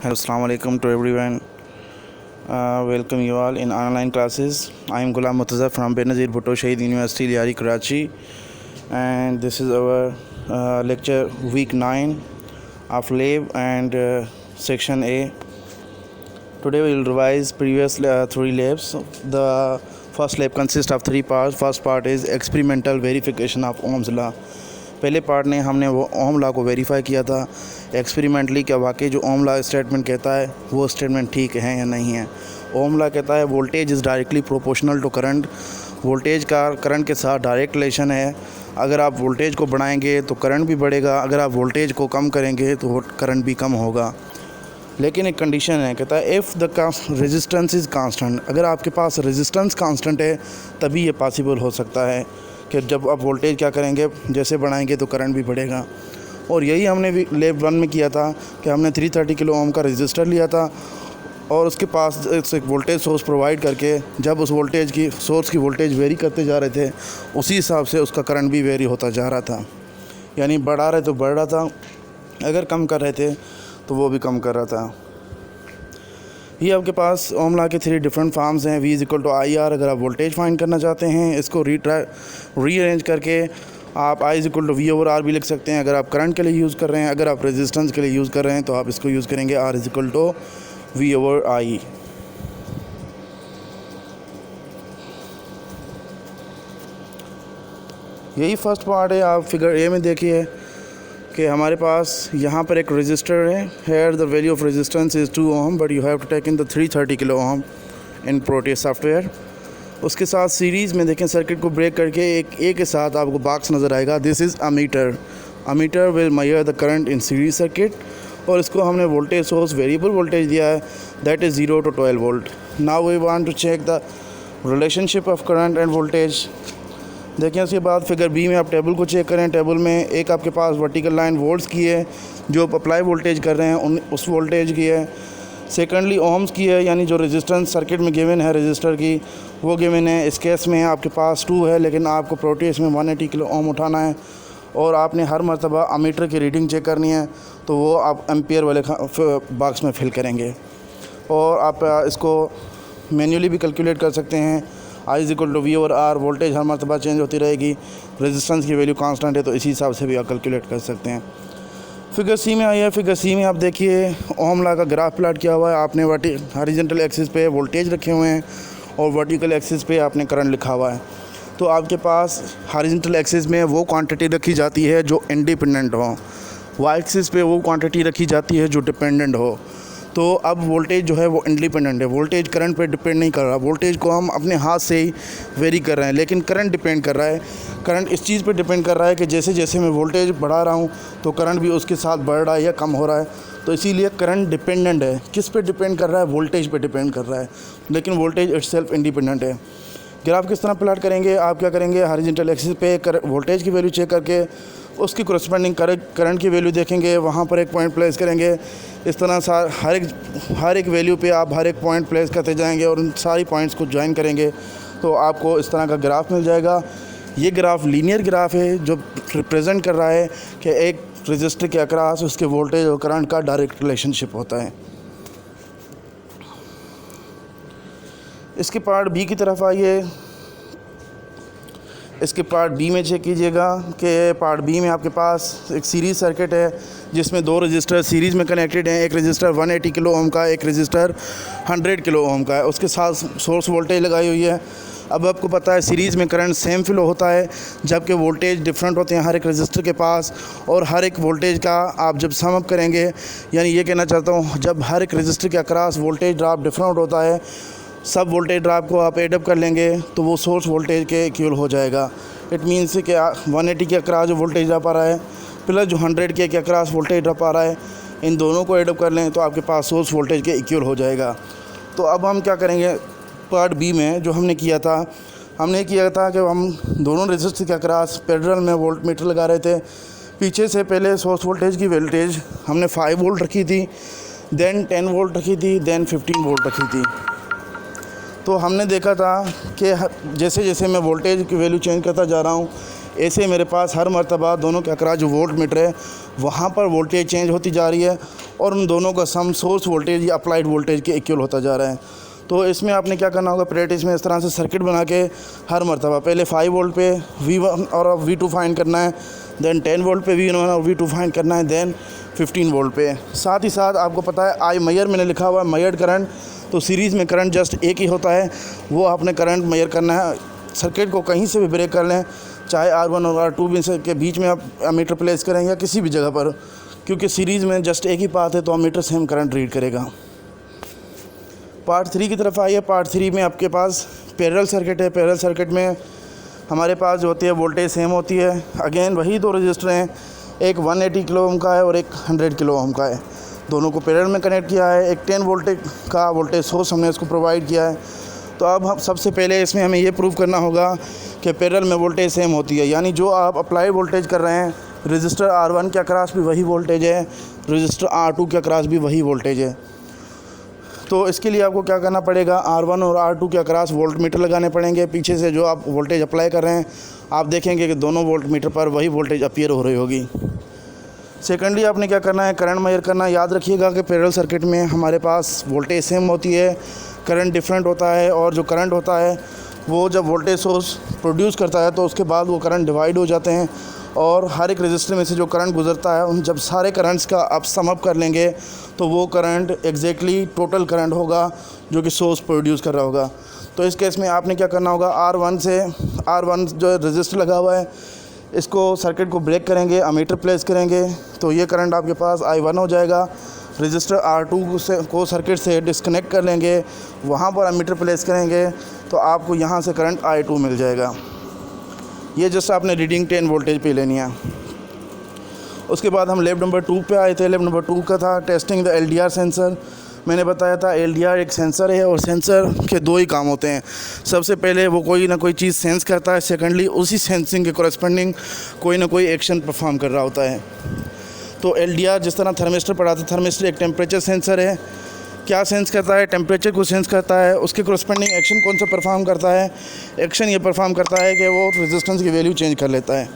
Hello, Assalamu alaikum to everyone. Welcome you all in online classes. I am Ghulam Murtaza from Benazir Bhutto Shahid University, Liari, Karachi, and this is our lecture week 9 of lab and section A. Today we will revise previous 3 labs. The first lab consists of 3 parts. First part is experimental verification of Ohm's law. पहले part ने हमने वो ओम law को verify किया था experimentally, क्या वाकई जो ओम लॉ स्टेटमेंट कहता है वो स्टेटमेंट ठीक है या नहीं है। ओम लॉ कहता है voltage is directly proportional to current. Voltage का करंट के साथ डायरेक्ट रिलेशन है। अगर आप वोल्टेज को बढ़ाएंगे तो करंट भी बढ़ेगा, अगर आप वोल्टेज को कम करेंगे तो करंट भी कम होगा। लेकिन एक कंडीशन है, कहता है if the resistance is constant. अगर आपके पास रेजिस्टेंस कांस्टेंट है तभी ये पॉसिबल हो सकता है कि जब आप वोल्टेज क्या करेंगे, जैसे बढ़ाएंगे तो करंट भी बढ़ेगा। और यही हमने भी लेब 1 में किया था कि हमने 330 किलो ओम का रजिस्टर लिया था और उसके पास एक वोल्टेज सोर्स प्रोवाइड करके जब उस वोल्टेज की सोर्स की वोल्टेज वेरी करते जा रहे थे उसी हिसाब से उसका करंट भी वेरी होता जा रहा था। यानी बढ़ा रहे तो बढ़ रहा था, अगर कम कर रहे थे तो वो भी कम कर रहा था। ये आपके पास ओम लॉ के 3 डिफरेंट फॉर्म्स हैं। V = IR अगर आप वोल्टेज फाइंड करना चाहते हैं, इसको रीअरेंज करके आप I = V/R भी लिख सकते हैं अगर आप करंट के लिए यूज़ कर रहे हैं। अगर आप रेजिस्टेंस के लिए यूज़ कर रहे हैं तो आप इसको यूज़ करेंगे R = V/I। यही फर्स्ट पार्ट है। आप फिगर ए में देखिए कि हमारे पास यहाँ पर एक रजिस्टर है। Here the value of resistance is 2 ohm but you have to take in the 330 kilo ohm in Proteus software. उसके साथ सीरीज़ में देखें, सर्किट को ब्रेक करके एक ए के साथ आपको बॉक्स नज़र आएगा। This is ammeter. Ammeter will measure the current in series circuit और इसको हमने वोल्टेज सोर्स वेरिएबल वोल्टेज दिया है, that is 0 to 12 volt. Now we want to check the relationship of current and voltage. देखें उसके बाद फिगर बी में आप टेबल को चेक करें। टेबल में एक आपके पास वर्टिकल लाइन वोल्ट्स की है जो आप अप्लाई वोल्टेज कर रहे हैं उस वोल्टेज की है। सेकेंडली ओम्स की है, यानी जो रेजिस्टेंस सर्किट में गिवन है रजिस्टर की वो गिवन है। इस केस में आपके पास 2 है लेकिन आपको प्रोटियस में 180 किलो ओम उठाना है और आपने हर मरतबा अमीटर की रीडिंग चेक करनी है तो वो आप एम्पियर वाले बॉक्स में फिल करेंगे। और आप इसको मैन्युअली भी कैलकुलेट कर सकते हैं। I = V/R। वोल्टेज हर मरतबा चेंज होती रहेगी, रेजिस्टेंस की वैल्यू कांस्टेंट है तो इसी हिसाब से भी आप कैलकुलेट कर सकते हैं। फिगर सी में आई है। फिगर सी में आप देखिए ओम लॉ का ग्राफ प्लाट किया हुआ है। आपने हॉरिजॉन्टल एक्सिस पे वोल्टेज रखे हुए हैं और वर्टिकल एक्सिस पे आपने करंट लिखा हुआ है। तो आपके पास हॉरिजॉन्टल एक्सिस में वो क्वांटिटी रखी जाती है जो इंडिपेंडेंट हो, वाई एक्सिस पे वो क्वांटिटी रखी जाती है जो डिपेंडेंट हो। तो अब वोल्टेज जो है वो इंडिपेंडेंट है, वोल्टेज करंट पे डिपेंड नहीं कर रहा। वोल्टेज को हम अपने हाथ से ही वेरी कर रहे हैं लेकिन करंट डिपेंड कर रहा है। करंट इस चीज़ पे डिपेंड कर रहा है कि जैसे जैसे मैं वोल्टेज बढ़ा रहा हूँ तो करंट भी उसके साथ बढ़ रहा है या कम हो रहा है। तो इसीलिए करंट डिपेंडेंट है। किस पे डिपेंड कर रहा है? वोल्टेज पे डिपेंड कर रहा है, लेकिन वोल्टेज इटसेल्फ इंडिपेंडेंट है। ग्राफ किस तरह प्लाट करेंगे? आप क्या करेंगे, हॉरिजॉन्टल एक्सिस पे वोल्टेज की वैल्यू चेक करके उसकी कोरस्पॉन्डिंग करंट की वैल्यू देखेंगे, वहाँ पर एक पॉइंट प्लेस करेंगे। इस तरह हर एक वैल्यू पे आप हर एक पॉइंट प्लेस करते जाएंगे और उन सारी पॉइंट्स को ज्वाइन करेंगे तो आपको इस तरह का ग्राफ मिल जाएगा। ये ग्राफ लीनियर ग्राफ है जो रिप्रेजेंट कर रहा है कि एक रजिस्टर के अक्रॉस उसके वोल्टेज और करंट का डायरेक्ट रिलेशनशिप होता है। इसके पार्ट बी की तरफ आइए। इसके पार्ट बी में चेक कीजिएगा कि पार्ट बी में आपके पास एक सीरीज़ सर्किट है जिसमें 2 रजिस्टर सीरीज़ में कनेक्टेड हैं। एक रजिस्टर 180 किलो ओम का, एक रजिस्टर 100 किलो ओम का है। उसके साथ सोर्स वोल्टेज लगाई हुई है। अब आपको पता है सीरीज़ में करंट सेम फ्लो होता है जबकि वोल्टेज डिफरेंट होते हैं हर एक रजिस्टर के पास। और हर एक वोल्टेज का आप जब सम अप करेंगे, यानी ये कहना चाहता हूँ जब हर एक रजिस्टर के अक्रॉस वोल्टेज ड्रॉप डिफरेंट होता है, सब वोल्टेज ड्रॉप को आप एडअप कर लेंगे तो वो सोर्स वोल्टेज के इक्वल हो जाएगा। इट मीन्स कि 180 के अक्रॉस जो वोल्टेज ड्रॉप आ रहा है प्लस जो 100 के अक्रॉस वोल्टेज ड्रॉप आ रहा है, इन दोनों को एडअप कर लें तो आपके पास सोर्स वोल्टेज के इक्वल हो जाएगा। तो अब हम क्या करेंगे, पार्ट बी में जो हमने किया था कि हम दोनों रजिस्टर के अक्रॉस पैरेलल में वोल्ट मीटर लगा रहे थे। पीछे से पहले सोर्स वोल्टेज की वोल्टेज हमने 5 वोल्ट रखी थी, देन 10 वोल्ट रखी थी, देन 15 वोल्ट रखी थी। तो हमने देखा था कि जैसे जैसे मैं वोल्टेज की वैल्यू चेंज करता जा रहा हूँ ऐसे मेरे पास हर मरतबा दोनों के अकराज जो वोल्ट मीटर है वहाँ पर वोल्टेज चेंज होती जा रही है और उन दोनों का सम सोर्स वोल्टेज या अप्लाइड वोल्टेज के इक्वल होता जा रहा है। तो इसमें आपने क्या करना होगा, प्रैक्टिस में इस तरह से सर्किट बना के हर मरतबा पहले 5 वोल्ट पे V1 और V2 फाइंड करना है, देन 10 वोल्ट पे V1 और V2 फाइंड करना है, देन 15 वोल्ट पे। साथ ही साथ आपको पता है आई मेजर मैंने लिखा हुआ है मेजर्ड करंट, तो सीरीज़ में करंट जस्ट एक ही होता है, वो आपने करंट मेजर करना है। सर्किट को कहीं से भी ब्रेक कर लें, चाहे R1 और R2 में से के बीच में आप एमीटर प्लेस करें या किसी भी जगह पर, क्योंकि सीरीज़ में जस्ट एक ही पाथ है तो एमीटर सेम करंट रीड करेगा। पार्ट 3 की तरफ आइए। पार्ट 3 में आपके पास पैरेलल सर्किट है। पैरेलल सर्किट में हमारे पास जो होती है वोल्टेज सेम होती है। अगेन वही दो रजिस्टर हैं, एक 180 किलो ओम का है और एक 100 किलो ओम का है। दोनों को पैरेलल में कनेक्ट किया है। एक 10 वोल्ट का वोल्टेज सोर्स हमने इसको प्रोवाइड किया है। तो अब हम सबसे पहले इसमें हमें ये प्रूव करना होगा कि पैरेलल में वोल्टेज सेम होती है, यानी जो आप अप्लाई वोल्टेज कर रहे हैं रजिस्टर R1 के अक्रॉस भी वही वोल्टेज है, रजिस्टर R2 के अक्रॉस भी वही वोल्टेज है। तो इसके लिए आपको क्या करना पड़ेगा, R1 और R2 के अक्रॉस वोल्ट मीटर लगाने पड़ेंगे। पीछे से जो आप वोल्टेज अप्लाई कर रहे हैं आप देखेंगे कि दोनों वोल्ट मीटर पर वही वोल्टेज अपीयर हो रही होगी। सेकेंडली आपने क्या करना है, करंट मेजर करना। याद रखिएगा कि पैरेलल सर्किट में हमारे पास वोल्टेज सेम होती है, करंट डिफरेंट होता है, और जो करंट होता है वो जब वोल्टेज सोर्स प्रोड्यूस करता है तो उसके बाद वो करंट डिवाइड हो जाते हैं, और हर एक रजिस्टर में से जो करंट गुजरता है उन जब सारे करंट्स का आप सम अप कर लेंगे तो वो करंट एग्जैक्टली टोटल करंट होगा जो कि सोर्स प्रोड्यूस कर रहा होगा। तो इस केस में आपने क्या करना होगा, R1 जो रजिस्टर लगा हुआ है इसको सर्किट को ब्रेक करेंगे, अमीटर प्लेस करेंगे, तो ये करंट आपके पास I1 हो जाएगा। रजिस्टर R2 को सर्किट से डिस्कनेक्ट कर लेंगे, वहाँ पर अमीटर प्लेस करेंगे तो आपको यहाँ से करंट I2 मिल जाएगा। ये जस्ट आपने रीडिंग 10 वोल्टेज पे लेनी है। उसके बाद हम लेब नंबर 2 पे आए थे। लेब नंबर 2 का था टेस्टिंग द LDR सेंसर। मैंने बताया था LDR एक सेंसर है और सेंसर के दो ही काम होते हैं। सबसे पहले वो कोई ना कोई चीज़ सेंस करता है, सेकेंडली उसी सेंसिंग के कॉरस्पॉन्डिंग कोई ना कोई एक्शन परफॉर्म कर रहा होता है। तो LDR जिस तरह थर्मिस्टर पढ़ा था, थर्मिस्टर एक टेम्परेचर सेंसर है। क्या सेंस करता है, टेम्परेचर को सेंस करता है। उसके कॉरस्पॉन्डिंग एक्शन कौन सा परफॉर्म करता है, एक्शन ये परफॉर्म करता है कि वो रेजिस्टेंस की वैल्यू चेंज कर लेता है।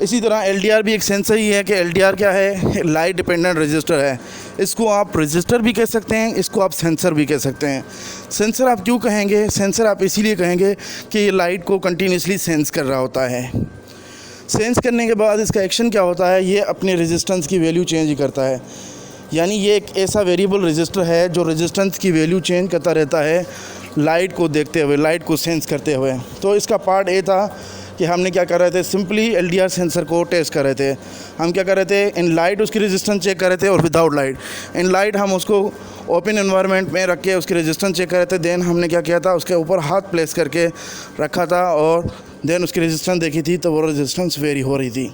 इसी तरह LDR भी एक सेंसर ही है कि LDR क्या है, लाइट डिपेंडेंट रजिस्टर है। इसको आप रजिस्टर भी कह सकते हैं, इसको आप सेंसर भी कह सकते हैं। सेंसर आप क्यों कहेंगे, सेंसर आप इसीलिए कहेंगे कि ये लाइट को कंटिन्यूसली सेंस कर रहा होता है। सेंस करने के बाद इसका एक्शन क्या होता है, ये अपने रेजिस्टेंस की वैल्यू चेंज करता है। यानी ये एक ऐसा वेरिएबल रजिस्टर है जो रेजिस्टेंस की वैल्यू चेंज करता रहता है लाइट को देखते हुए, लाइट को सेंस करते हुए। तो इसका पार्ट ए था कि हमने क्या कर रहे थे, सिंपली LDR सेंसर को टेस्ट कर रहे थे। हम क्या कर रहे थे, इन लाइट उसकी रेजिस्टेंस चेक कर रहे थे और विदाउट लाइट। इन लाइट हम उसको ओपन एनवायरनमेंट में रख के उसकी रेजिस्टेंस चेक कर रहे थे। देन हमने क्या किया था, उसके ऊपर हाथ प्लेस करके रखा था और देन उसकी रेजिस्टेंस देखी थी तो वो रेजिस्टेंस वेरी हो रही थी।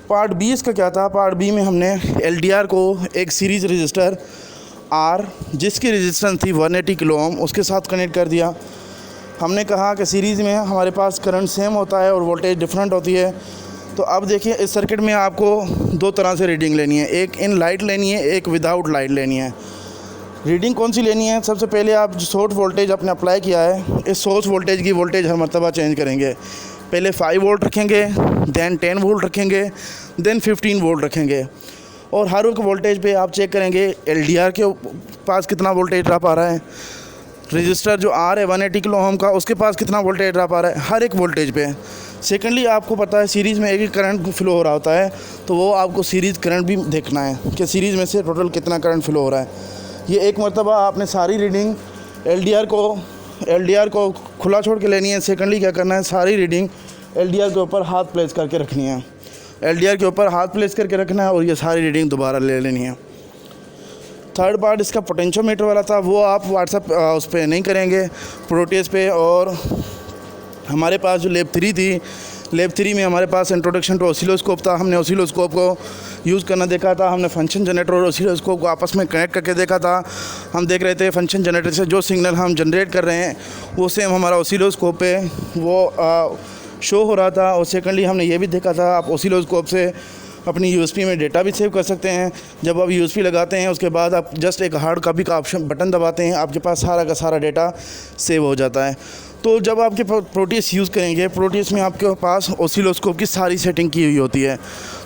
पार्ट बी इसका क्या था, पार्ट बी में हमने LDR को एक सीरीज़ रजिस्टर R जिसकी रेजिस्टेंस थी 180 किलो ओम उसके साथ कनेक्ट कर दिया। हमने कहा कि सीरीज़ में हमारे पास करंट सेम होता है और वोल्टेज डिफरेंट होती है। तो अब देखिए इस सर्किट में आपको दो तरह से रीडिंग लेनी है, एक इन लाइट लेनी है, एक विदाउट लाइट लेनी है। रीडिंग कौन सी लेनी है, सबसे पहले आप जो सोर्स वोल्टेज आपने अप्लाई किया है इस सोर्स वोल्टेज की वोल्टेज हर मरतबा चेंज करेंगे। पहले 5 वोल्ट रखेंगे, देन 10 वोल्ट रखेंगे, देन 15 वोल्ट रखेंगे, और हर एक वोल्टेज पे आप चेक करेंगे LDR के पास कितना वोल्टेज ड्रॉप आ रहा है, रजिस्टर जो R है 180 किलो ओम का उसके पास कितना वोल्टेज ड्रॉप आ रहा है, हर एक वोल्टेज पे। सेकेंडली आपको पता है सीरीज़ में एक ही करंट फ्लो हो रहा होता है, तो वो आपको सीरीज़ करंट भी देखना है कि सीरीज़ में से टोटल कितना करंट फ्लो हो रहा है। ये एक मरतबा आपने सारी रीडिंग LDR को खुला छोड़ के लेनी है। सेकेंडली क्या करना है, सारी रीडिंग LDR के ऊपर हाथ प्लेस करके रखनी है, LDR के ऊपर हाथ प्लेस करके रखना है और ये सारी रीडिंग दोबारा ले लेनी है। थर्ड पार्ट इसका पोटेंशियोमीटर वाला था, वो आप व्हाट्सएप उस पर नहीं करेंगे, प्रोटेस पे। और हमारे पास जो लेब 3 थी, लेब 3 में हमारे पास इंट्रोडक्शन टू ऑसिलोस्कोप था। हमने ऑसिलोस्कोप को यूज़ करना देखा था, हमने फंक्शन जनरेटर और ऑसिलोस्कोप को आपस में कनेक्ट करके देखा था। हम देख रहे थे फंक्शन जनरेटर से जो सिग्नल हम जनरेट कर रहे हैं वो सेम हमारा ऑसिलोस्कोप पे वो शो हो रहा था। और सेकेंडली हमने ये भी देखा था आप ऑसिलोस्कोप से अपनी USB में डेटा भी सेव कर सकते हैं। जब आप USB लगाते हैं उसके बाद आप जस्ट एक हार्ड कॉपी का ऑप्शन बटन दबाते हैं, आपके पास सारा का सारा डेटा सेव हो जाता है। तो जब आपके प्रोटीस यूज़ करेंगे, प्रोटीस में आपके पास ऑसिलोस्कोप की सारी सेटिंग की हुई होती है,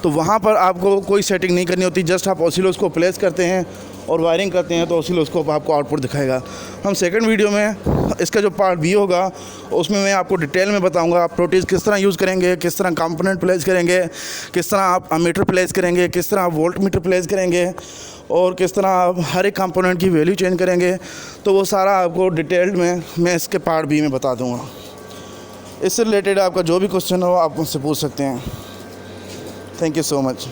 तो वहाँ पर आपको कोई सेटिंग नहीं करनी होती। जस्ट आप ऑसिलोस्कोप प्लेस करते हैं और वायरिंग करते हैं तो ऑसिलोस्कोप आपको आउटपुट दिखाएगा। हम सेकंड वीडियो में इसका जो पार्ट बी होगा उसमें मैं आपको डिटेल में बताऊंगा आप प्रोटीज किस तरह यूज़ करेंगे, किस तरह कंपोनेंट प्लेस करेंगे, किस तरह आप अमीटर प्लेस करेंगे, किस तरह आप वोल्ट मीटर प्लेस करेंगे और किस तरह आप हर एक कंपोनेंट की वैल्यू चेंज करेंगे। तो वो सारा आपको डिटेल्ड में मैं इसके पार्ट बी में बता दूँगा। इससे रिलेटेड आपका जो भी क्वेश्चन हो आप मुझसे पूछ सकते हैं। Thank you so much.